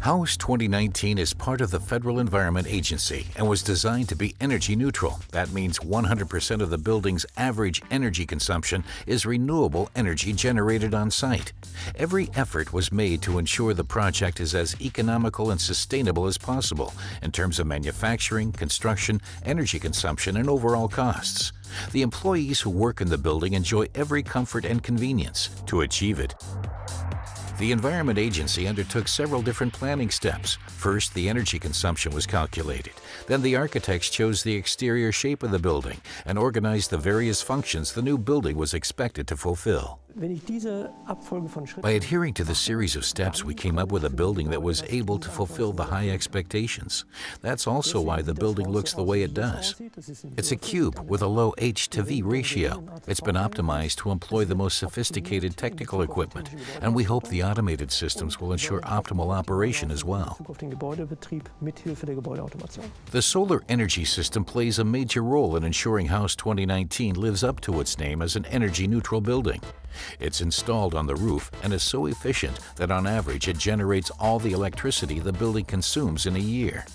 HAUS 2019 is part of the Federal Environment Agency and was designed to be energy neutral. That means 100% of the building's average energy consumption is renewable energy generated on site. Every effort was made to ensure the project is as economical and sustainable as possible in terms of manufacturing, construction, energy consumption, and overall costs. The employees who work in the building enjoy every comfort and convenience. To achieve it, the Environment Agency undertook several different planning steps. First, the energy consumption was calculated. Then the architects chose the exterior shape of the building and organized the various functions the new building was expected to fulfill. By adhering to the series of steps, we came up with a building that was able to fulfill the high expectations. That's also why the building looks the way it does. It's a cube with a low H to V ratio. It's been optimized to employ the most sophisticated technical equipment, and we hope the automated systems will ensure optimal operation as well. The solar energy system plays a major role in ensuring HAUS 2019 lives up to its name as an energy-neutral building. It's installed on the roof and is so efficient that on average it generates all the electricity the building consumes in a year.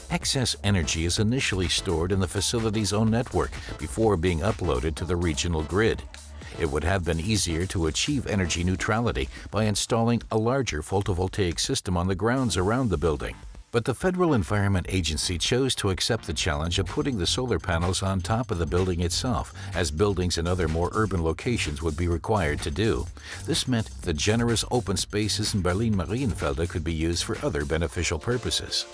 Excess energy is initially stored in the facility's own network before being uploaded to the regional grid. It would have been easier to achieve energy neutrality by installing a larger photovoltaic system on the grounds around the building. But the Federal Environment Agency chose to accept the challenge of putting the solar panels on top of the building itself, as buildings in other more urban locations would be required to do. This meant the generous open spaces in Berlin-Marienfelde could be used for other beneficial purposes.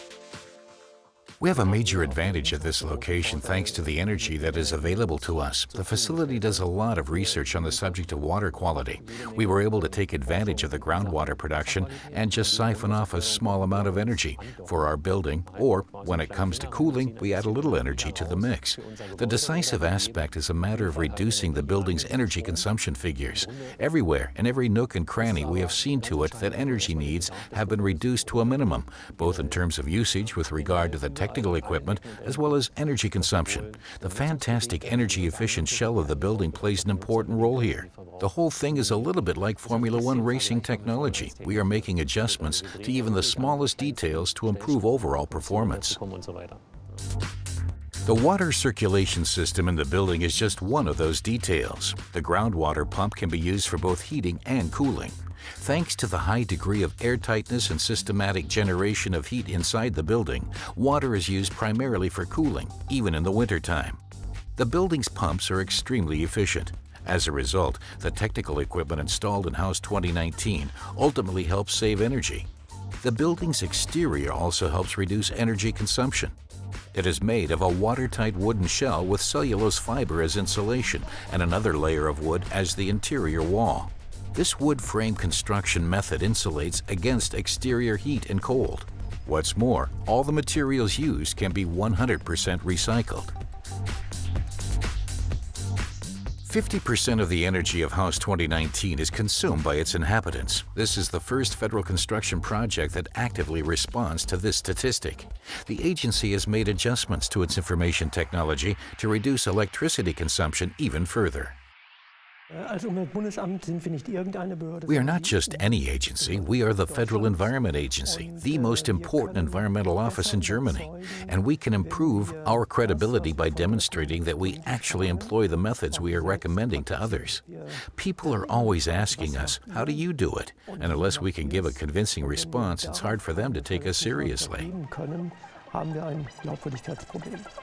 We have a major advantage at this location thanks to the energy that is available to us. The facility does a lot of research on the subject of water quality. We were able to take advantage of the groundwater production and just siphon off a small amount of energy for our building, or when it comes to cooling, we add a little energy to the mix. The decisive aspect is a matter of reducing the building's energy consumption figures. Everywhere, in every nook and cranny, we have seen to it that energy needs have been reduced to a minimum, both in terms of usage with regard to the technical equipment as well as energy consumption. The fantastic energy-efficient shell of the building plays an important role here. The whole thing is a little bit like Formula One racing technology. We are making adjustments to even the smallest details to improve overall performance. The water circulation system in the building is just one of those details. The groundwater pump can be used for both heating and cooling. Thanks to the high degree of airtightness and systematic generation of heat inside the building, water is used primarily for cooling, even in the wintertime. The building's pumps are extremely efficient. As a result, the technical equipment installed in HAUS 2019 ultimately helps save energy. The building's exterior also helps reduce energy consumption. It is made of a watertight wooden shell with cellulose fiber as insulation and another layer of wood as the interior wall. This wood frame construction method insulates against exterior heat and cold. What's more, all the materials used can be 100% recycled. 50% of the energy of HAUS 2019 is consumed by its inhabitants. This is the first federal construction project that actively responds to this statistic. The agency has made adjustments to its information technology to reduce electricity consumption even further. We are not just any agency, we are the Federal Environment Agency, the most important environmental office in Germany, and we can improve our credibility by demonstrating that we actually employ the methods we are recommending to others. People are always asking us, how do you do it? And unless we can give a convincing response, it's hard for them to take us seriously.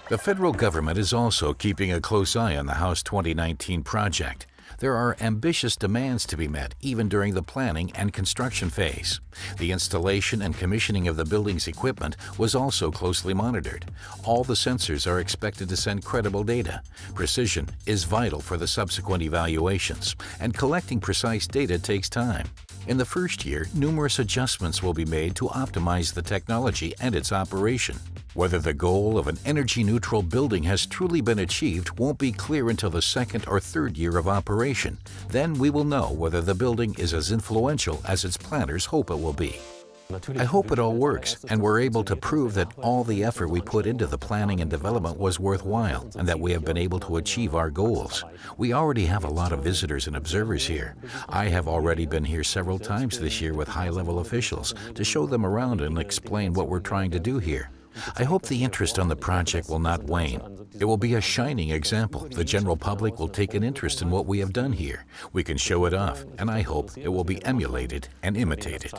The federal government is also keeping a close eye on the HAUS 2019 project. There are ambitious demands to be met even during the planning and construction phase. The installation and commissioning of the building's equipment was also closely monitored. All the sensors are expected to send credible data. Precision is vital for the subsequent evaluations, and collecting precise data takes time. In the first year, numerous adjustments will be made to optimize the technology and its operation. Whether the goal of an energy-neutral building has truly been achieved won't be clear until the second or third year of operation. Then we will know whether the building is as influential as its planners hope it will be. I hope it all works and we're able to prove that all the effort we put into the planning and development was worthwhile and that we have been able to achieve our goals. We already have a lot of visitors and observers here. I have already been here several times this year with high-level officials to show them around and explain what we're trying to do here. I hope the interest on the project will not wane. It will be a shining example. The general public will take an interest in what we have done here. We can show it off, and I hope it will be emulated and imitated.